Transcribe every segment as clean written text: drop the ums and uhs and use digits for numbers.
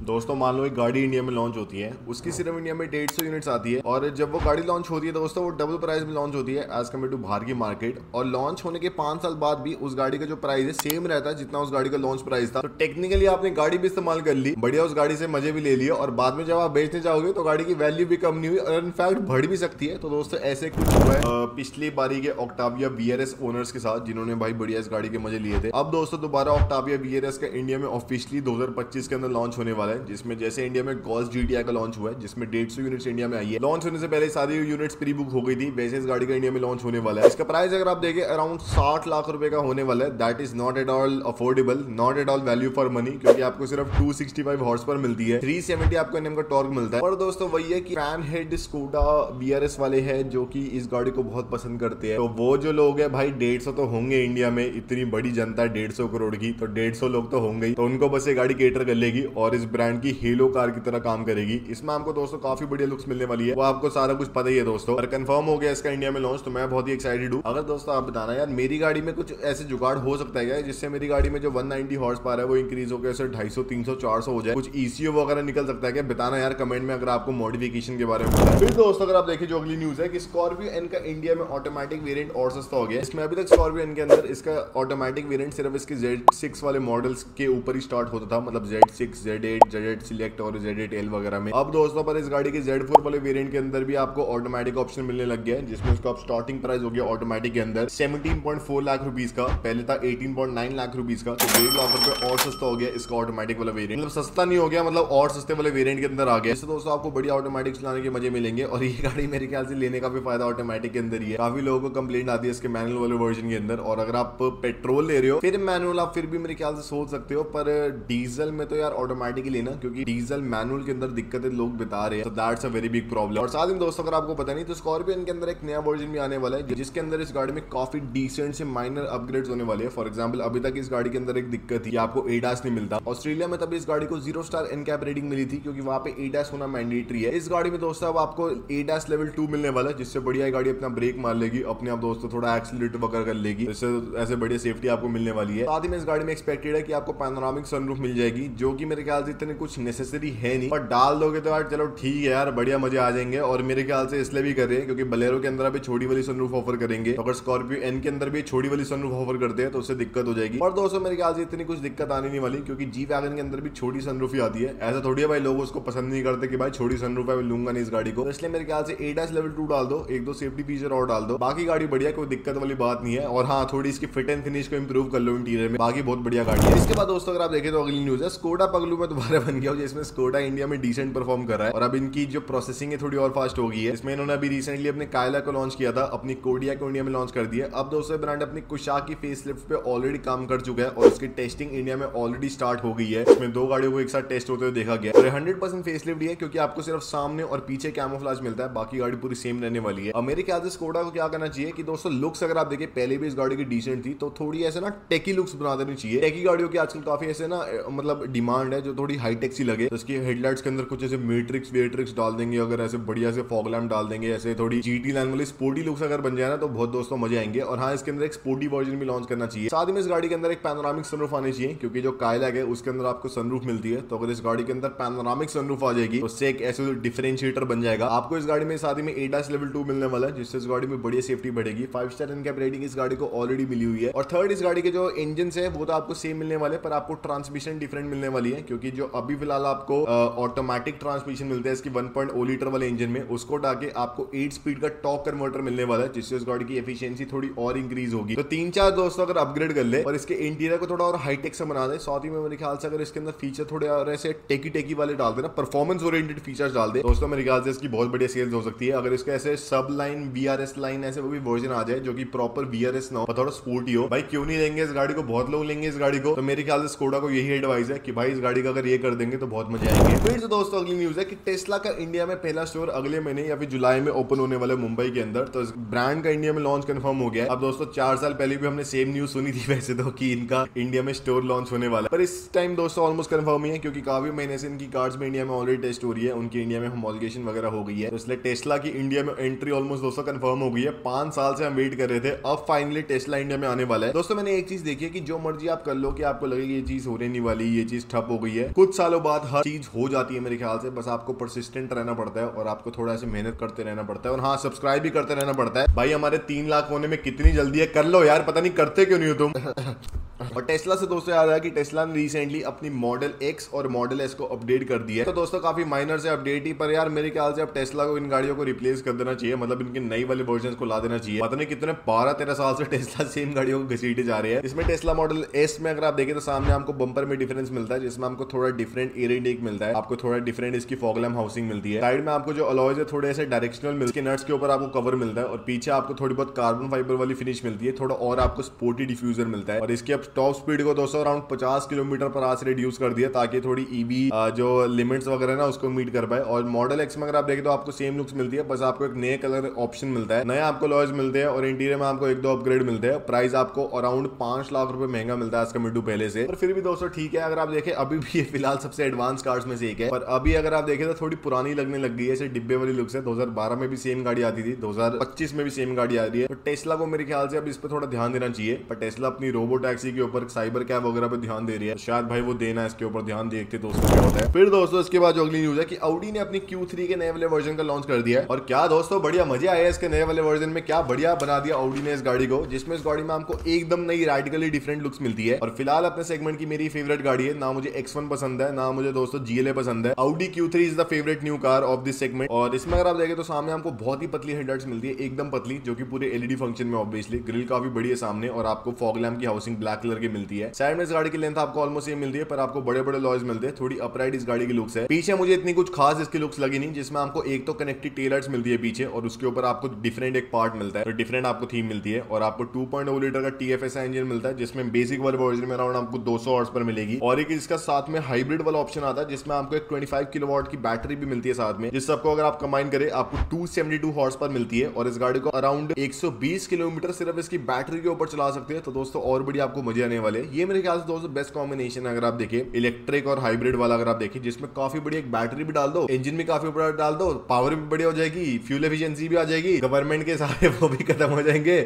दोस्तों मान लो एक गाड़ी इंडिया में लॉन्च होती है, उसकी सिर्फ इंडिया में 150 यूनिट्स आती है और जब वो गाड़ी लॉन्च होती है दोस्तों वो डबल प्राइस में लॉन्च होती है एज कम्पेयर टू बाहर की मार्केट। और लॉन्च होने के 5 साल बाद भी उस गाड़ी का जो प्राइस है सेम रहता है जितना उस गाड़ी का लॉन्च प्राइस था। तो टेक्निकली आपने गाड़ी भी इस्तेमाल कर ली, बढ़िया उस गाड़ी से मजे भी ले लिए और बाद में जब आप बेचने जाओगे तो गाड़ी की वैल्यू भी कम नहीं हुई और इनफैक्ट बढ़ भी सकती है। तो दोस्तों ऐसे कुछ हुआ है पिछली बारी के ऑक्टाविया वीआरएस ओनर्स के साथ जिन्होंने भाई बढ़िया इस गाड़ी के मजे लिए थे। अब दोस्तों दोबारा ऑक्टाविया वीआरएस का इंडिया में ऑफिशियली 2025 के अंदर लॉन्च होने वाला है, जिसमें जैसे इंडिया में गॉस जीटीआई का लॉन्च हुआ है जिसमें 150 यूनिट्स इंडिया में आई है। लॉन्च होने से पहले सारी यूनिट्स प्री बुक हो गई थी, वैसे इस गाड़ी का इंडिया में लॉन्च होने वाला है। इसका प्राइस अगर आप देखें अराउंड 60 लाख रुपए का होने वाला है। That is not at all affordable, not at all value for money, क्योंकि आपको सिर्फ 265 हॉर्स पर मिलती है, 370 आपको एनएम का टॉर्क मिलता है। और दोस्तों वही है कि फैन हेड स्कूडा वीआरएस वाले हैं जो कि इस गाड़ी को बहुत पसंद करते हैं। तो वो जो लोग हैं भाई 150 तो होंगे इंडिया में, इतनी बड़ी जनता है 150 करोड़ की, तो 150 लोग तो होंगे ही। तो उनको बस ये गाड़ी केटर कर लेगी और इस ब्रांड की हीलो कार की तरह काम करेगी। इसमें आपको दोस्तों काफी बढ़िया लुक्स मिलने वाली है, वो आपको सारा कुछ पता ही है दोस्तों। और कंफर्म हो गया इसका इंडिया में लॉन्च, तो मैं बहुत ही एक्साइटेड हूँ। अगर दोस्तों आप बताना यार मेरी गाड़ी में कुछ ऐसे जुगाड़ हो सकता है क्या जिससे मेरी गाड़ी में जो 190 हॉर्स पावर है वो इंक्रीज हो गया 250, 300, 400 हो जाए, कुछ ईसीओ वगैरह निकल सकता है क्या? बताना यार कमेंट में अगर आपको मॉडिफिकेशन के बारे में पता है। फिर दोस्तों अगर आप देखिए जो अगली न्यूज है कि स्कॉर्पियो एन का इंडिया में ऑटोमेटिक वेरिएंट और सस्ता हो गया। इसमें अभी तक स्कॉर्पियो एन के अंदर इसका ऑटोमेटिक वेरिएंट सिर्फ इसके Z6 वाले मॉडल्स के ऊपर ही स्टार्ट होता था, मतलब Z6, Z8, Z8 सिलेक्ट और Z8L वगैरह में। अब दोस्तों पर इस गाड़ी के Z4 वाले वेरिएंट के अंदर भी आपको ऑटोमेटिक ऑप्शन मिलने लग गया है, जिसमें उसका अब स्टार्टिंग प्राइस हो गया ऑटोमेटिक के अंदर 17.4 लाख रुपीज का, पहले था 18.9 लाख रुपीज का। तो 1.5 लाख रुपए और सस्ता हो गया इसका ऑटोमेटिक वाला वेरिएंट, मतलब सस्ता नहीं हो गया, मतलब और सस्ते वाले वेरिएंट के अंदर आ गया। इससे दोस्तों आपको बढ़िया ऑटोमेटिक चलाने के मजे मिलेंगे और ये गाड़ी मेरे ख्याल से लेने का भी फायदा ऑटोमेटिक के अंदर ही है। काफी लोगों को कंप्लेंट आती है इसके मैनुअल वाले वर्जन के अंदर, और अगर आप पेट्रोल ले रहे हो फिर मैनुअल आप फिर भी मेरे ख्याल से सोच सकते हो, पर डीजल में तो यार ऑटोमेटिक ही लेना, क्योंकि डीजल मैनुअल के अंदर दिक्कतें लोग बता रहे हैं। तो that's a very big problem. और साथ ही दोस्तों अगर आपको पता नहीं तो स्कॉर्पियो के अंदर एक नया वर्जन भी आने वाला है, जिसके अंदर इस गाड़ी में काफी डिसेंट से माइनर अपग्रेड्स होने वाले हैं। फॉर एग्जांपल अभी तक इस गाड़ी के अंदर एक दिक्कत थी, आपको एडास नहीं मिलता। ऑस्ट्रेलिया में तभी इस गाड़ी को 0 स्टार एनकैप रेटिंग मिली थी, क्योंकि वहां पे एडास होना मैंडेटरी है। इस गाड़ी में दोस्तों अब आपको एडास लेवल 2 मिलने वाला है, जिससे बढ़िया गाड़ी अपना ब्रेक मार लेगी अपने आप दोस्तों, थोड़ा एक्सीलरेटर वगैरह कर लेगी, इससे ऐसे बढ़िया सेफ्टी आपको मिलने वाली है। साथ ही में इस गाड़ी में एक्सपेक्टेड है कि आपको पैनोरामिक सनरूफ मिल जाएगी, जो कि मेरे ख्याल से इतने कुछ नेसेसरी है नहीं, पर डाल दोगे तो यार चलो ठीक है यार, बढ़िया मजे आ जाएंगे। और मेरे ख्याल से इसलिए भी कर रहे हैं क्योंकि बलेरो के अंदर अभी छोटी वाली सनरूफ ऑफर करेंगे, तो अगर स्कॉर्पियो एन के अंदर भी छोटी वाली सनरूफ ऑफर करते हैं तो उससे दिक्कत हो जाएगी। और दोस्तों मेरे ख्याल से इतनी कुछ दिक्कत आने नहीं वाली, क्योंकि जी वैगन के अंदर भी छोटी सनरूफ ही आती है। ऐसा थोड़ी है भाई लोग उसको पसंद नहीं करते कि भाई छोटी सनरूफ है मैं लूंगा नहीं इस गाड़ी को, तो इसलिए मेरे ख्याल से एडास लेवल 2 डाल दो, एक दो सेफ्टी फीचर और डाल दो, बाकी गाड़ी बढ़िया, कोई दिक्कत वाली बात नहीं है। और हाँ थोड़ी इसकी फिट एंड फिनिश को इंप्रूव कर लो इंटीरियर में, बाकी बहुत बढ़िया गाड़ी है। इसके बाद दोस्तों अगर आप देखें तो अगली न्यूज है स्कोडा पगलू में दोबारा बन गया, जिसमें स्कोडा इंडिया में डिसेंट परफॉर्म कर रहा है और अब इनकी जो प्रोसेसिंग है थोड़ी और फास्ट हो गई है। इसमें इन्होंने अभी रिसेंटली अपने कायला को लॉन्च किया था, अपनी कोडिया को इंडिया में लॉन्च कर दिया। अब दोस्तों ब्रांड अपनी कुशाक की फेसलिफ्ट पे ऑलरेडी काम कर चुका है और उसकी टेस्टिंग इंडिया में ऑलरेडी स्टार्ट हो गई है। इसमें 2 गाड़ियों को एक साथ टेस्ट होते हुए देखा गया और 100% फेसलिफ्ट है, क्योंकि आपको सिर्फ सामने और पीछे कैमोफ्लेज मिलता है, बाकी गाड़ी पूरी सेम रहने वाली है। और मेरे ख्याल से स्कोडा को क्या करना चाहिए कि दोस्तों लुक्स अगर आप देखिए पहले भी इस गाड़ी की डिसेंट थी, तो थोड़ी ऐसे ना टेकी लुक्स बना देनी चाहिए। टेकी गाड़ियों की आजकल काफी ऐसे ना मतलब डिमांड है जो थोड़ी हाईटेक सी लगे, तो इसकी हेडलाइट्स के अंदर कुछ ऐसे मैट्रिक्स वेट्रिक्स डाल देंगे, अगर ऐसे बढ़िया से फॉग लैम्प डाल देंगे, ऐसे थोड़ी जीटी लाइन वाली स्पोर्टी लुक्स अगर बन जाए ना तो बहुत दोस्तों मजे आएंगे। और हाँ इसके अंदर एक स्पोर्टी वर्जन भी लॉन्च करना चाहिए। साथ ही में इस गाड़ी के अंदर एक पैनोरामिक सनरूफ आनी चाहिए, क्योंकि जो कायलैग है उसके अंदर आपको सनरूफ मिलती है, तो अगर इस गाड़ी के अंदर पैनोरामिक सनरूफ आ जाएगी तो उससे एक ऐसे डिफरेंशिएटर बन जाएगा आपको इस गाड़ी में। साथ ही में एडास लेवल 2 मिलने वाला है, जिससे इस गाड़ी में बढ़िया सेफ्टी बढ़ेगी। 5 स्टार एनकैप रेटिंग इस गाड़ी को ऑलरेडी मिली हुई है। और थर्ड इस गाड़ी के जो इंजन है वो तो आपको सेम मिलने वाले, पर आपको ट्रांसमिशन डिफरेंट मिलने वाली है, क्योंकि जो अभी फिलहाल आपको ऑटोमेटिक ट्रांसमिशन मिलता है इसकी 1.0 लीटर वाले इंजन में, उसको डाके आपको 8 स्पीड का टॉर्क कन्वर्टर मिलने वाला है, जिससे इस गाड़ी की एफिशिएंसी थोड़ी और इंक्रीज होगी। तो 3-4 दोस्तों अगर अपग्रेड कर ले और इसके इंटीरियर को थोड़ा और हाईटेक से बना दे, साथ ही में मेरे ख्याल से अगर इसके अंदर फीचर थोड़े और ऐसे टेकी वाले डाल देना, परफॉर्मेंस ओरिएंटेड फीचर्स डाल दे दोस्तों, मेरे ख्याल से इसकी बहुत बढ़िया सेल्स हो सकती है। अगर इसका ऐसे सब लाइन वीआरएस लाइन ऐसे वो भी वर्जन आ जाए जो कि प्रॉपर वीआरएस ना हो, थोड़ा स्पोर्टी हो, भाई क्यों नहीं लेंगे इस गाड़ी को, बहुत लोग लेंगे इस गाड़ी को। तो मेरे ख्याल से स्कोडा को यही एडवाइस है कि भाई इस गाड़ी का अगर ये कर देंगे तो बहुत मजा आएंगे। फिर से दोस्तों अगली न्यूज है कि टेस्ला का इंडिया में पहला स्टोर अगले महीने या फिर जुलाई में ओपन होने वाला मुंबई के अंदर, तो इस ब्रांड का इंडिया में लॉन्च कंफर्म हो गया है। अब दोस्तों 4 साल पहले भी हमने सेम न्यूज सुनी थी वैसे तो कि इनका इंडिया में स्टोर लॉन्च होने वाला है, पर इस टाइम दोस्तों ऑलमोस्ट कंफर्म ही है, क्योंकि काफी महीने से इनकी कार्ड्स में इंडिया में ऑलरेडी टेस्ट हो रही है, उनकी इंडिया में होमोलोगेशन वगैरह हो गई है, तो इसलिए टेस्ला की इंडिया में एंट्री ऑलमोस्ट दोस्तों कंफर्म हो गई है। 5 साल से हम वेट कर रहे थे, अब फाइनली टेस्ला इंडिया में आने वाला है। दोस्तों मैंने एक चीज देखी है कि जो मर्जी आप कर लो कि आपको लगेगी ये चीज होने नहीं वाली, ये चीज ठप हो गई है, कुछ कुछ सालों बाद हर चीज हो जाती है मेरे ख्याल से, बस आपको परसिस्टेंट रहना पड़ता है और आपको थोड़ा सा मेहनत करते रहना पड़ता है और हाँ सब्सक्राइब भी करते रहना पड़ता है। भाई हमारे 3 लाख होने में कितनी जल्दी है, कर लो यार, पता नहीं करते क्यों नहीं हो तुम। और टेस्ला से दोस्तों याद आया कि टेस्ला ने रिसेंटली अपनी मॉडल एक्स और मॉडल एस को अपडेट कर दिया है। तो दोस्तों काफी माइनर से अपडेट ही, पर यार मेरे ख्याल से अब टेस्ला को इन गाड़ियों को रिप्लेस कर देना चाहिए, मतलब इनके नई वाले वर्जन को ला देना चाहिए। पता नहीं कितने 12-13 साल से टेस्ला सेम गाड़ियों को घसीटे जा रहे हैं। इसमें टेस्ला मॉडल एस में अगर आप देखें तो सामने आपको बम्पर में डिफरेंस मिलता है, जिसमें आपको थोड़ा डिफरेंट एयर इनटेक मिलता है, आपको थोड़ा डिफरेंट इसकी फॉग लैम्प हाउसिंग मिलती है। साइड में आपको जो अलॉयज है थोड़े ऐसे डायरेक्शनल मिलते हैं, नट्स के ऊपर आपको कवर मिलता है और पीछे आपको थोड़ी बहुत कार्बन फाइबर वाली फिनिश मिलती है, थोड़ा और आपको स्पोर्टी डिफ्यूजर मिलता है। और इसकी अब टॉप स्पीड को दोस्तों अराउंड 50 किलोमीटर पर आवर से रिड्यूस कर दिया ताकि थोड़ी ईवी जो लिमिट्स वगैरह ना उसको मीट कर पाए। और मॉडल एक्स में अगर आप देखें तो आपको सेम लुक्स मिलती है, बस आपको एक नए कलर ऑप्शन मिलता है, नए आपको लॉयज मिलते हैं और इंटीरियर में आपको 1-2 अपग्रेड मिलते हैं। प्राइस आपको अराउंड 5 लाख रुपए महंगा मिलता है आज कम्पेयर टू पहले से, पर फिर भी दोस्तों ठीक है। अगर आप देखें अभी भी ये फिलहाल सबसे एडवांस कार्स में से एक है, पर अभी अगर आप देखें तो थोड़ी पुरानी लगने लग गई है, ऐसे डिब्बे वाली लुक्स है। 2012 में भी सेम गाड़ी आती थी, 2025 में भी सेम गाड़ी आ रही है। तो टेस्ला को मेरे ख्याल से अब इस पर थोड़ा ध्यान देना चाहिए, पर टेस्ला अपनी रोबो टैक्सी के ऊपर, साइबर कैब वगैरह पे ध्यान दे रही है, शायद भाई वो देना इसके ऊपर ध्यान, देखते दोस्तों क्या होता है। फिर दोस्तों इसके बाद जो अगली न्यूज है कि ऑडी ने अपनी Q3 के नए वाले वर्जन का लॉन्च कर दिया है। और क्या दोस्तों बढ़िया मजे आए इसके नए वाले वर्जन में, क्या बढ़िया बना दिया ऑडी ने इस गाड़ी को, जिसमें इस गाड़ी में आपको एकदम नई रेडिकली डिफरेंट लुक्स मिलती है। और फिलहाल अपने सेगमेंट की मेरी फेवरेट गाड़ी है, ना मुझे X1 पसंद है ना मुझे दोस्तों GLA पसंद है। Audi Q3 is the favourite new car of this segment. और इसमें अगर आप देखें तो सामने आपको बहुत ही पतली हेडलाइट्स मिलती है, एकदम पतली, जो कि पूरे LED फंक्शन में ऑब्वियसली। ग्रिल काफी बड़ी है सामने और आपको फॉग लैम्प की हाउसिंग ब्लैक कलर की मिलती है। साइड में इस गाड़ी की लेंथ आपको ऑलमोस्ट सेम मिलती है, पर आपको बड़े बड़े लॉयज मिलते हैं, थोड़ी अपराइट इस गाड़ी की लुक्स है। पीछे मुझे इतनी कुछ खास इसकी लुक्स लगी नहीं, जिसमें आपको एक तो कनेक्टेड टेल लाइट्स मिलती है पीछे और उसके ऊपर आपको डिफरेंट एक पार्ट मिलता है, तो डिफरेंट आपको थीम मिलती है। और आपको 2.0 लीटर का TFSI इंजन मिलता है, जिसमें बेसिक वाले वर्जन में अराउंड आपको 200 हॉर्स पर मिलेगी। और एक इसका साथ में हाइब्रिड वाला ऑप्शन आता है, जिसमें आपको एक 25 किलोवाट की बैटरी भी मिलती है साथ में, जिस सबको अगर आप कंबाइन करें आपको 272 हॉर्स पर मिलती है। और इस गाड़ी को अराउंड 120 किलोमीटर सिर्फ इसकी बैटरी के ऊपर चला सकते हैं। तो दोस्तों और बड़ी आपको मजे आने वाले। ये मेरे ख्याल से दोस्तों बेस्ट कॉम्बिनेशन है अगर आप देखें इलेक्ट्रिक और हाइब्रिड वाला। अगर आप देखें जिसमें काफी बड़ी एक बैटरी भी डाल दो, इंजन भी काफी बड़ा डाल दो, पावर भी बढ़िया हो जाएगी, फ्यूल एफिशिएंसी भी आ जाएगी, गवर्नमेंट के सारे वो भी खत्म हो जाएंगे।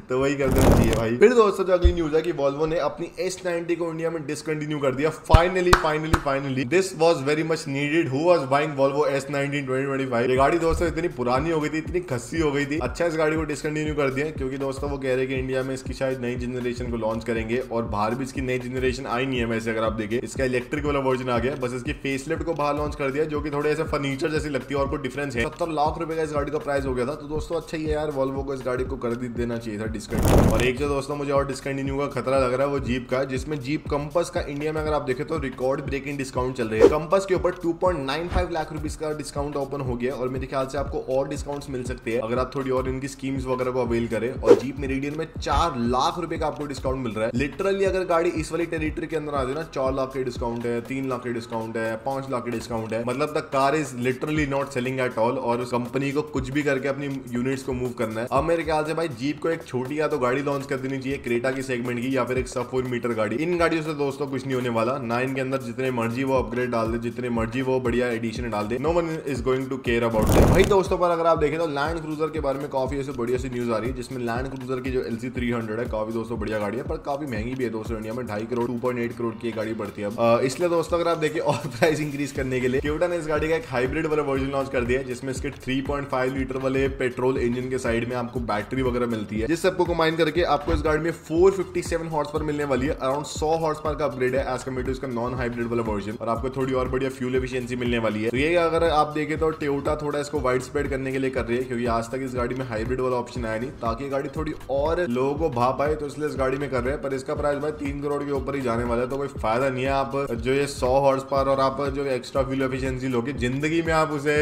तो वही कर देना चाहिए भाई। फिर दोस्तों जो अगली न्यूज है कि वॉल्वो ने अपनी S90 को इंडिया में डिसकंटिन्यू कर दिया। Finally this was very much needed. Who was buying Volvo S90 2025। ये गाड़ी दोस्तों इतनी पुरानी हो गई थी, इतनी खस्सी हो गई थी। अच्छा इस गाड़ी को डिसकंटिन्यू कर दिया, क्योंकि दोस्तों वो कह रहे हैं कि इंडिया में इसकी शायद नई जनरेशन को लॉन्च करेंगे और बाहर भी इसकी नई जनरेशन आई नहीं है। वैसे अगर आप देखें इसका इलेक्ट्रिक वाला वर्जन आ गया, बस इसकी फेसलिफ्ट को बाहर लॉन्च कर दिया, जो कि थोड़े ऐसे फर्नीचर जैसी लगती है और कोई डिफरेंस है। 70 लाख रुपए का इस गाड़ी का प्राइस हो गया था। तो दोस्तों अच्छा ही है यार, वॉल्वो को इस गाड़ी को कर देना चाहिए था डिस्कंटिन्यू। और एक जो दोस्तों मुझे और डिस्कंटिन्यू का खतरा लग रहा है वो जीप का, जिसमें जीप कंपस का इंडिया में अगर आप देखें तो रिकॉर्ड ब्रेकिंग डिस्काउंट चल रही है। कंपस के ऊपर 2.95 लाख रुपीज का डिस्काउंट ओपन हो गया और मेरे ख्याल से आपको और डिस्काउंट्स मिल सकते हैं अगर आप थोड़ी और इनकी स्कीम्स वगैरह को अवेल करें। और जीप मेरिडियन में 4 लाख रुपए का आपको डिस्काउंट मिल रहा है। लिटरली अगर गाड़ी इस वाली टेरिटरी के अंदर आ जाए ना, 4 लाख के डिस्काउंट है, 3 लाख के डिस्काउंट है, 5 लाख के डिस्काउंट है, मतलब the car is literally not selling at all. और कंपनी को कुछ भी करके अपनी यूनिट्स को मूव करना है। अब मेरे ख्याल से भाई जीप को एक छोटी या तो गाड़ी लॉन्च कर देनी चाहिए, क्रेटा की सेगमेंट की, या फिर एक सब 4 मीटर गाड़ी। इन गाड़ियों से दोस्तों कुछ नहीं होने वाला ना, इनके अंदर जितने मर्जी वो अपग्रेड डाल दे, जितने मर्जी वो बढ़िया एडिशन डाल दे, no one is going to care about that. भाई दोस्तों पर अगर आप देखें तो लैंड क्रूजर के बारे में काफी ऐसे बढ़िया सी न्यूज आ रही है, जिसमें लैंड क्रूजर की जो LC 300 है काफी दोस्तों बढ़िया गाड़ी है, पर काफी महंगी भी है दोस्तों। इंडिया में 2.5 करोड़ 2.8 करोड़ की गाड़ी पड़ती है। इसलिए दोस्तों अगर आप देखिए और प्राइस इंक्रीज करने के लिए टोयोटा ने इस गाड़ी का एक हाइब्रिड वाला वर्जन लॉन्च कर दिया है, जिसमें इसके 3.5 लीटर वाले पेट्रोल इंजन के साइड में आपको बैटरी वगैरह मिलती है, जिस सबको कंबाइन करके आपको इस गाड़ी में 457 हॉर्स पर मिलने वाली है। अराउंड 100 हॉर्स पर का अपग्रेड है एज कम्पेयर टू इसका नॉन हाइब्रिड वाला वर्जन, और आपको थोड़ी और बढ़िया फ्यूल एफिशिएंसी मिलने वाली है। तो ये अगर आप देखें तो टोयोटा थोड़ा इसको वाइड स्प्रेड करने के लिए कर रही है, क्योंकि आज तक इस गाड़ी में हाइब्रिड वाला ऑप्शन आया नहीं, ताकि ये गाड़ी थोड़ी और लोगों को भा पाए, तो इसलिए इस गाड़ी में कर रहे हैं। पर इसका प्राइस भाई 3 करोड़ के ऊपर ही जाने वाला है, तो कोई फायदा नहीं है। आप जो ये 100 हॉर्स पावर और आप जो एक्स्ट्रा फ्यूल एफिशिएंसी लोगे, जिंदगी में आप उसे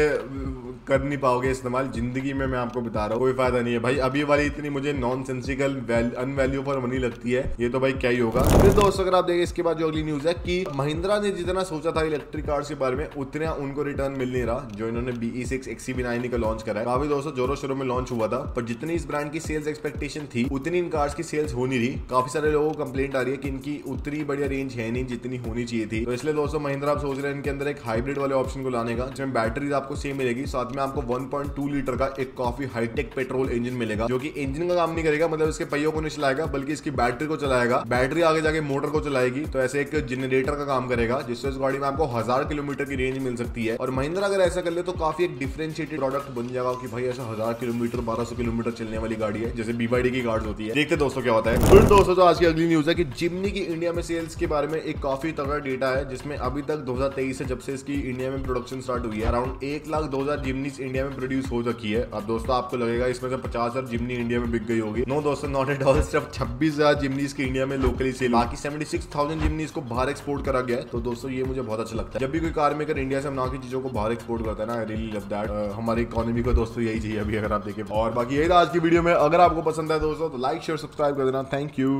कर नहीं पाओगे इस्तेमाल, जिंदगी में मैं आपको बता रहा हूँ, कोई फायदा नहीं है भाई। अभी वाली इतनी मुझे नॉन सेंसिकल अनवैल्यू फॉर मनी लगती है, ये तो भाई क्या ही होगा। फिर दोस्तों अगर आप देखें इसके बाद जो अगली न्यूज है कि महिंद्रा ने जितना सोचा था इलेक्ट्रिक कार्स के बारे में, उतना उनको रिटर्न मिल नहीं रहा। जो इन्होंने BE6 XC90 का लॉन्च करा है, काफी दोस्तों जोरों शोरों में लॉन्च हुआ था, पर जितनी इस ब्रांड की सेल्स एक्सपेक्टेशन थी उतनी इन कार्स की सेल्स हो नहीं रही। काफी सारे लोगों को कंप्लेंट आ रही है कि इनकी उतनी बढ़िया रेंज है नहीं जितनी होनी चाहिए थी। तो इसलिए दोस्तों महिंद्रा आप सोच रहे हैं इनके अंदर एक हाइब्रिड वाले ऑप्शन को लाने का, जिसमें बैटरीज आपको सेम मिलेगी, साथ उसमें आपको 1.2 लीटर का एक काफी हाईटेक पेट्रोल इंजन मिलेगा, जो कि इंजन का काम नहीं करेगा, मतलब इसके पहियों को नहीं चलाएगा बल्कि इसकी बैटरी को चलाएगा। बैटरी आगे जाके मोटर को चलाएगी, तो ऐसे एक जनरेटर का काम करेगा, जिससे इस गाड़ी में आपको 1000 किलोमीटर की रेंज मिल सकती है। और महिंद्रा अगर ऐसा कर ले तो काफी एक डिफरेंशिएटेड प्रोडक्ट बन जाएगा कि भाई ऐसा 1000 किलोमीटर 1200 किलोमीटर चलने वाली गाड़ी है, जैसे BYD की कार्ड होती है। देखते दोस्तों क्या होता है। फिर दोस्तों तो आज की अगली न्यूज है कि जिमनी की इंडिया में सेल्स के बारे में एक काफी तगड़ा डेटा है, जिसमें अभी तक 2023 से जब से इसकी इंडिया में प्रोडक्शन स्टार्ट हुई है, अराउंड 1,02,000 जिमनीज इंडिया में प्रोड्यूस हो चुकी है। अब दोस्तों आपको लगेगा इसमें से 50,000 जिमनी इंडिया में बिक गई होगी। नो दोस्तों, नॉट एट ऑल। सिर्फ 26,000 जिमनीज की इंडिया में लोकली सेल, बाकी 76,000 जिमनीज को बाहर एक्सपोर्ट करा गया है। तो दोस्तों ये मुझे बहुत अच्छा लगता है, जब भी कोई कार मेकर इंडिया से बना की चीजों को बाहर एक्सपोर्ट करता है ना, आई रियली लव दैट। हमारी इकोनॉमी को दोस्तों यही चाहिए अभी, अगर आप देखें। और बाकी यही था आज की वीडियो में। अगर आपको पसंद है दोस्तों तो लाइक शेयर सब्सक्राइब कर देना। Thank you.